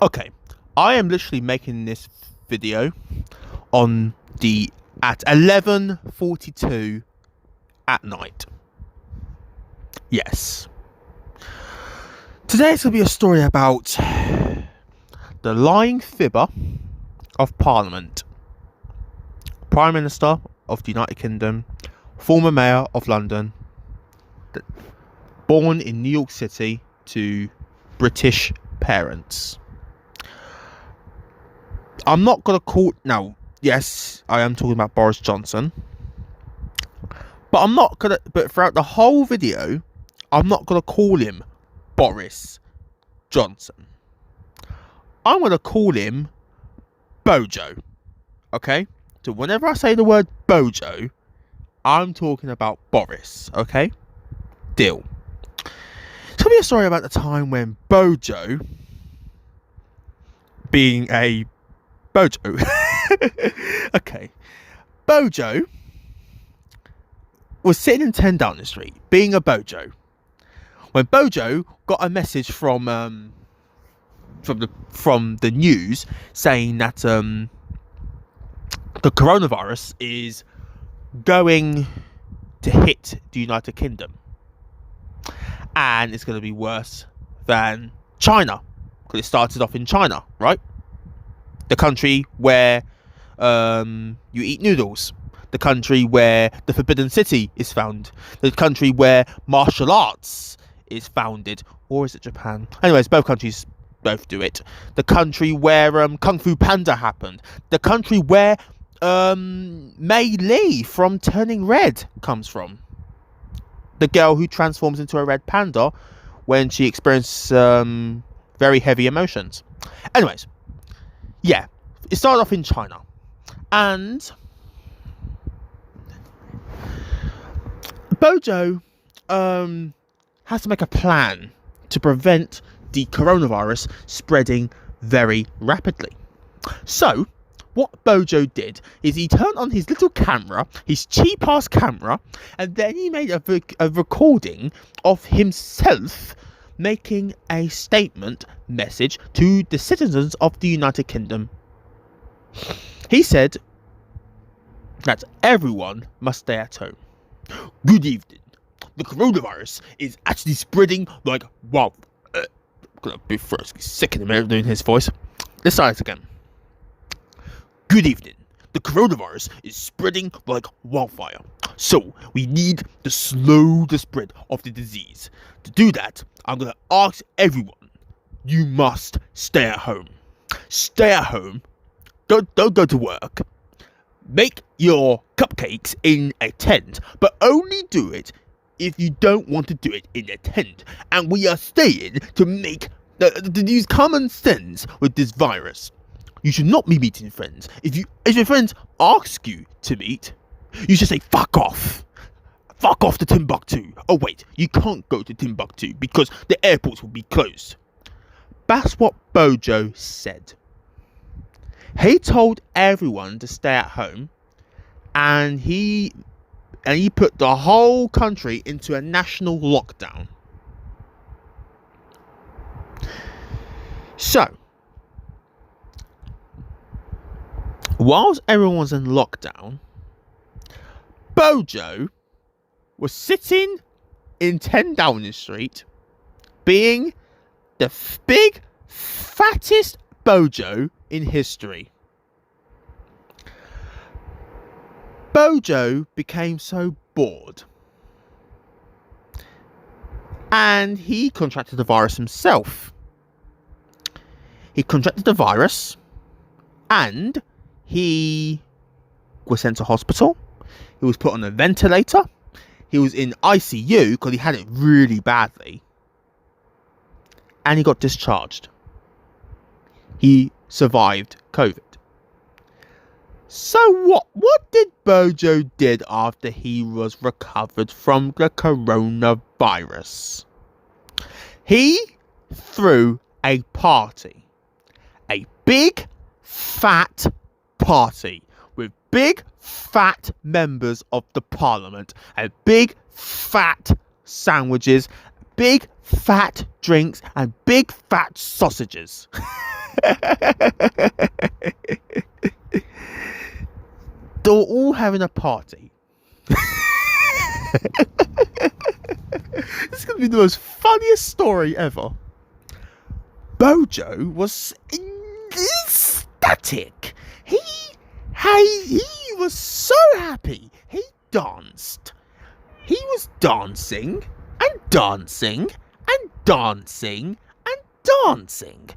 Okay, I am literally making this video on the at 11:42 at night. Yes. Today's going to be a story about the lying fibber of Parliament, Prime Minister of the United Kingdom, former Mayor of London, born in New York City to British parents. I'm not going to call... Now, yes, I am talking about Boris Johnson. But I'm not going to... But throughout the whole video, I'm not going to call him Boris Johnson. I'm going to call him BoJo. Okay? So whenever I say the word BoJo, I'm talking about Boris. Okay? Deal. Tell me a story about the time when BoJo, being a BoJo. Okay. BoJo was sitting in 10 Downing Street, being a BoJo, when BoJo got a message from the news saying that the coronavirus is going to hit the United Kingdom, and it's going to be worse than China, because it started off in China, right? The country where you eat noodles, the country where the Forbidden City is found, the country where martial arts is founded, or is it Japan? Anyways, both countries both do it. The country where Kung Fu Panda happened, the country where Mei Li from Turning Red comes from, the girl who transforms into a red panda when she experiences very heavy emotions. Anyways, yeah, it started off in China, and BoJo has to make a plan to prevent the coronavirus spreading very rapidly. So what BoJo did is he turned on his little camera, his cheap ass camera, and then he made a recording of himself making a statement message to the citizens of the United Kingdom. He said that everyone must stay at home. Good evening. The coronavirus is actually spreading like wow. I'm gonna be first sick in a minute doing his voice. Let's start it again. Good evening. The coronavirus is spreading like wildfire, so we need to slow the spread of the disease. To do that, I'm going to ask everyone, you must stay at home. Stay at home. Don't go to work. Make your cupcakes in a tent, but only do it if you don't want to do it in a tent. And we are staying to make to use common sense with this virus. You should not be meeting friends. If your friends ask you to meet, you should say fuck off. Fuck off to Timbuktu. Oh wait, you can't go to Timbuktu because the airports will be closed. That's what BoJo said. He told everyone to stay at home, and he put the whole country into a national lockdown. So, whilst everyone was in lockdown, BoJo was sitting in 10 Downing Street, being the big, fattest BoJo in history. BoJo became so bored, and he contracted the virus himself. He contracted the virus, and he was sent to hospital. He was put on a ventilator. He was in ICU because he had it really badly. And he got discharged. He survived COVID. So what did BoJo did after he was recovered from the coronavirus? He threw a party. A big fat party with big fat members of the parliament and big fat sandwiches, big fat drinks and big fat sausages. They were all having a party. This is going to be the most funniest story ever. BoJo was ecstatic. He was so happy. He danced. He was dancing and dancing and dancing and dancing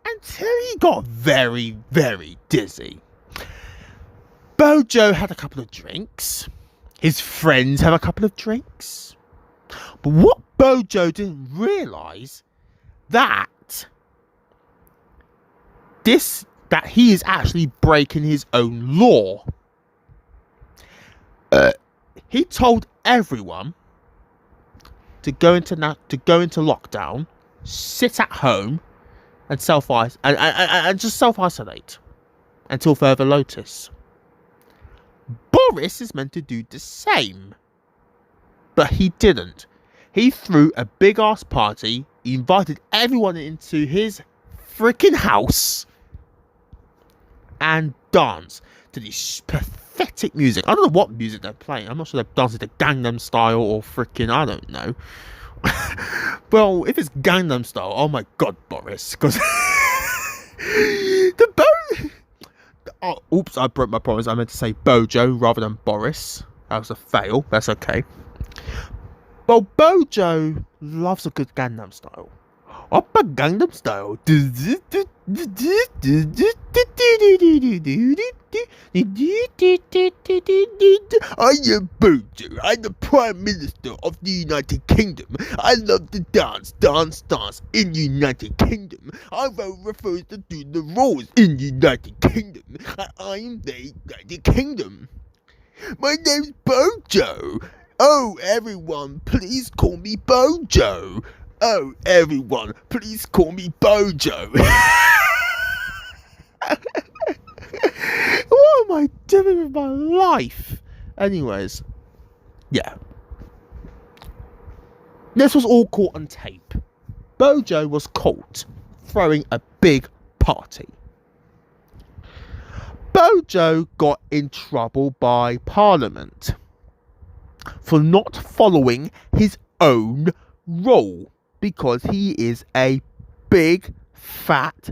until he got very, very dizzy. BoJo had a couple of drinks. His friends had a couple of drinks. But what BoJo didn't realise that he is actually breaking his own law. He told everyone to go into lockdown, sit at home, and just self-isolate until further notice. Boris is meant to do the same, but he didn't. He threw a big ass party. He invited everyone into his freaking house and danced to this pathetic music. I don't know what music they're playing. I'm not sure they're dancing to Gangnam Style or freaking, I don't know. Well, if it's Gangnam Style, oh my god, Boris, because oh, oops, I broke my promise. I meant to say BoJo rather than Boris. That was a fail. That's okay. Well, BoJo loves a good Gangnam Style. Oppa Gangnam Style. I am BoJo. I'm the Prime Minister of the United Kingdom. I love to dance in United Kingdom. I will refuse to do the rules in United Kingdom. I am the United Kingdom. My name's BoJo. Oh, everyone, please call me BoJo. Oh, everyone, please call me BoJo. What am I doing with my life? Anyways, yeah. This was all caught on tape. BoJo was caught throwing a big party. BoJo got in trouble by Parliament for not following his own rule because he is a big, fat,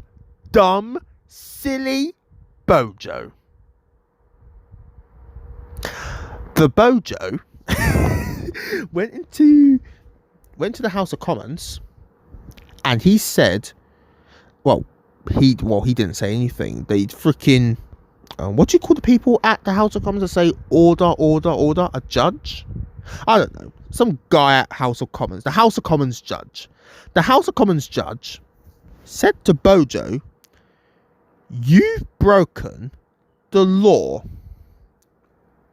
dumb, silly BoJo. The BoJo went to the House of Commons and he said, he didn't say anything. They freaking what do you call the people at the House of Commons that say order, order, order? A judge? I don't know. Some guy at House of Commons. The House of Commons judge. The House of Commons judge said to BoJo, "You've broken the law."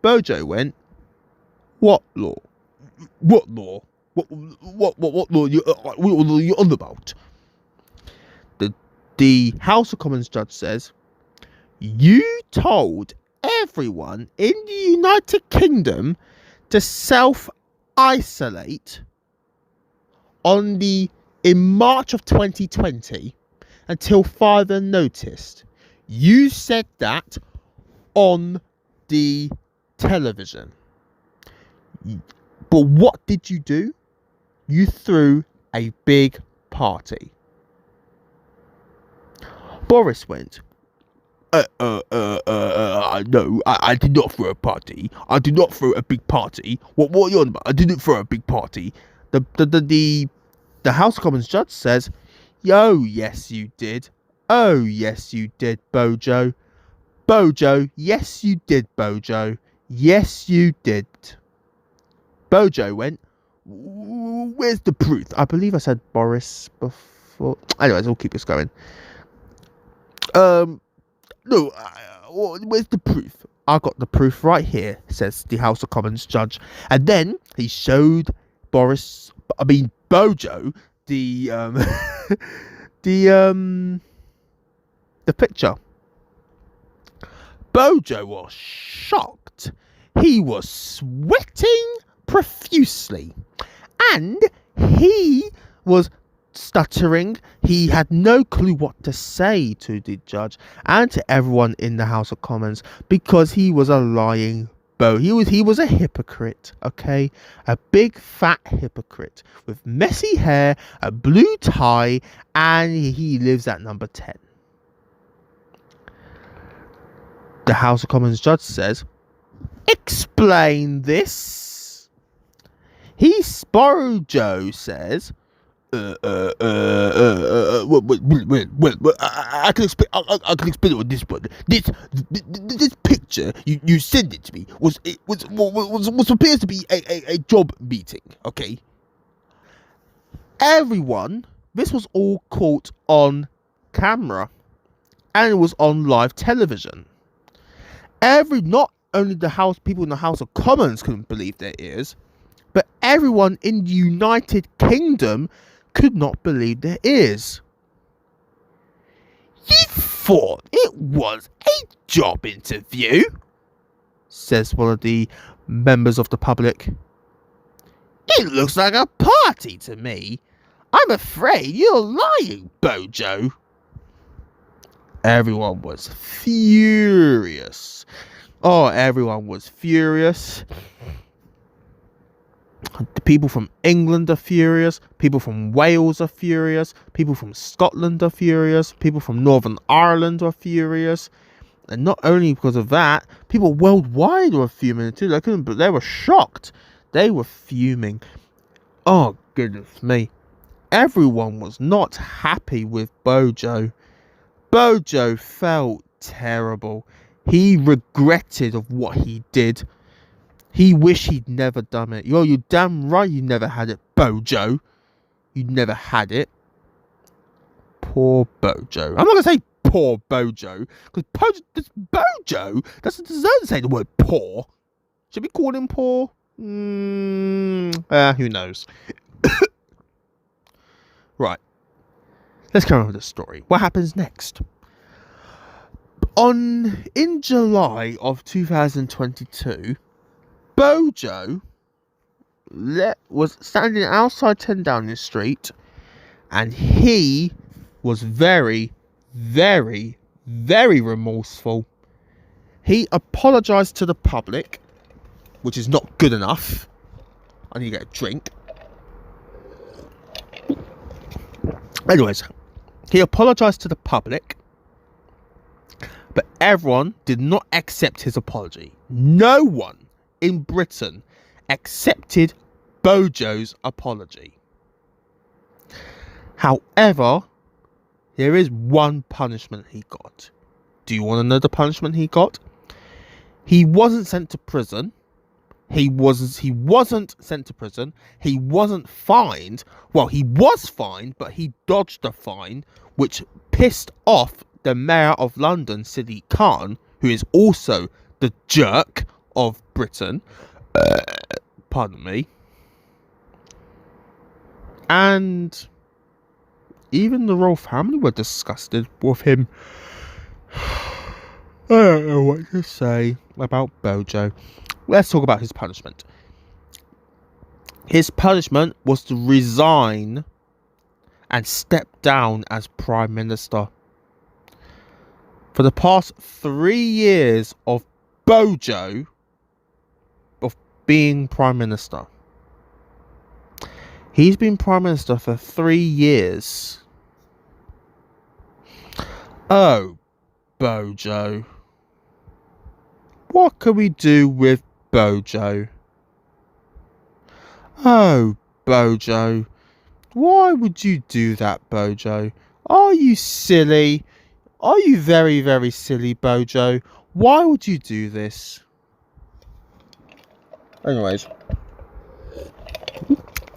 BoJo went, "What law? What law? What law are you on about?" The House of Commons judge says, "You told everyone in the United Kingdom to self-isolate in March of 2020 until further notice. You said that on the television. But what did you do? You threw a big party." Boris went, no, I did not throw a party. I did not throw a big party. What are you on about? I didn't throw a big party. The House of Commons judge says, "Oh, yes, you did. Oh, yes, you did, BoJo. BoJo, yes, you did, BoJo. Yes, you did." BoJo went, "Where's the proof?" I believe I said Boris before. Anyways, we'll keep this going. No, where's the proof? "I got the proof right here," says the House of Commons judge. And then he showed BoJo the picture. BoJo was shocked. He was sweating profusely. And he was stuttering. He had no clue what to say to the judge and to everyone in the House of Commons, because he was a lying he was a hypocrite, okay? A big fat hypocrite with messy hair, a blue tie, and he lives at number 10. The House of Commons judge says, explain this. BoJo says, well, I can explain. I can explain it with this one. This picture you sent it to me was appears to be a job meeting. Okay. Everyone, this was all caught on camera, and it was on live television. Not only the people in the House of Commons couldn't believe their ears, but everyone in the United Kingdom could not believe their ears. You thought it was a job interview? Says one of the members of the public. It looks like a party to me. I'm afraid you're lying, BoJo. Everyone was furious. Oh, everyone was furious. The people from England are furious. People from Wales are furious. People from Scotland are furious. People from Northern Ireland are furious. And not only because of that, people worldwide were fuming too. They were shocked. They were fuming. Oh, goodness me. Everyone was not happy with BoJo. BoJo felt terrible. He regretted of what he did. He wished he'd never done it. You're damn right you never had it, BoJo. You never had it. Poor BoJo. I'm not going to say poor BoJo, because BoJo doesn't deserve to say the word poor. Should we call him poor? Who knows? Right. Let's carry on with the story. What happens next? In July of 2022, BoJo was standing outside 10 Downing Street, and he was very, very, very remorseful. He apologised to the public, which is not good enough. I need to get a drink. Anyways, he apologised to the public, but everyone did not accept his apology. No one in Britain accepted BoJo's apology. However, there is one punishment he got. Do you want to know the punishment he got? He wasn't sent to prison. He wasn't sent to prison. He wasn't fined. Well, he was fined, but he dodged the fine, which pissed off the Mayor of London, Sadiq Khan, who is also the jerk of Britain. Pardon me. And even the royal family were disgusted with him. I don't know what to say about BoJo. Let's talk about his punishment. His punishment was to resign and step down as Prime Minister. For the past 3 years of BoJo being Prime Minister, he's been Prime Minister for 3 years. Oh, BoJo. What can we do with BoJo? Oh, BoJo. Why would you do that, BoJo? Are you silly? Are you very, very silly, BoJo? Why would you do this? Anyways,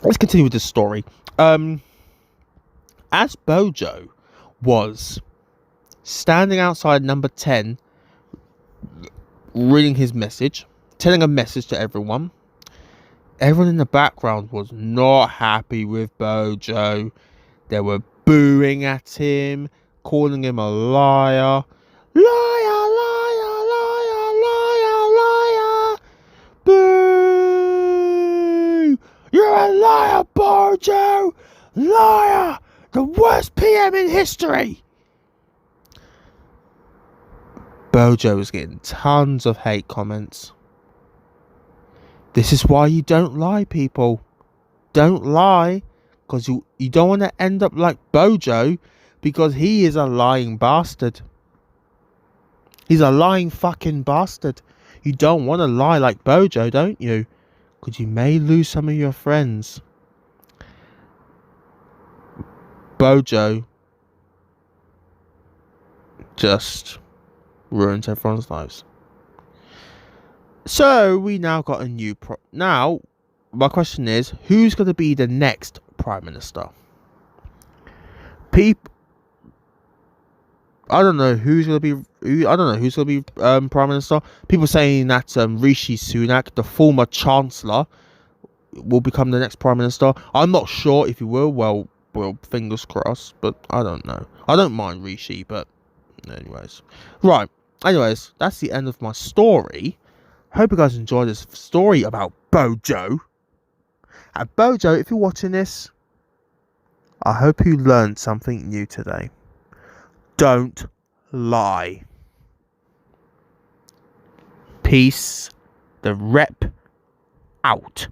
let's continue with the story. As BoJo was standing outside number 10, reading his message, telling a message to everyone, everyone in the background was not happy with BoJo. They were booing at him, calling him a liar. Liar, liar, liar, liar, liar. Boo! You're a liar, BoJo! Liar! The worst PM in history! BoJo was getting tons of hate comments. This is why you don't lie, people. Don't lie. Because you don't want to end up like BoJo. Because he is a lying bastard. He's a lying fucking bastard. You don't want to lie like BoJo, don't you? Because you may lose some of your friends. BoJo just ruins everyone's lives. So we now got a new now my question is, who's going to be the next Prime Minister? I don't know who's going to be Prime Minister. People saying that Rishi Sunak, the former Chancellor, will become the next Prime Minister. I'm not sure if he will. Well, fingers crossed, but I don't know. I don't mind Rishi, but anyways. Right. Anyways, that's the end of my story. Hope you guys enjoyed this story about BoJo. And BoJo, if you're watching this, I hope you learned something new today. Don't lie. Peace. The rep out.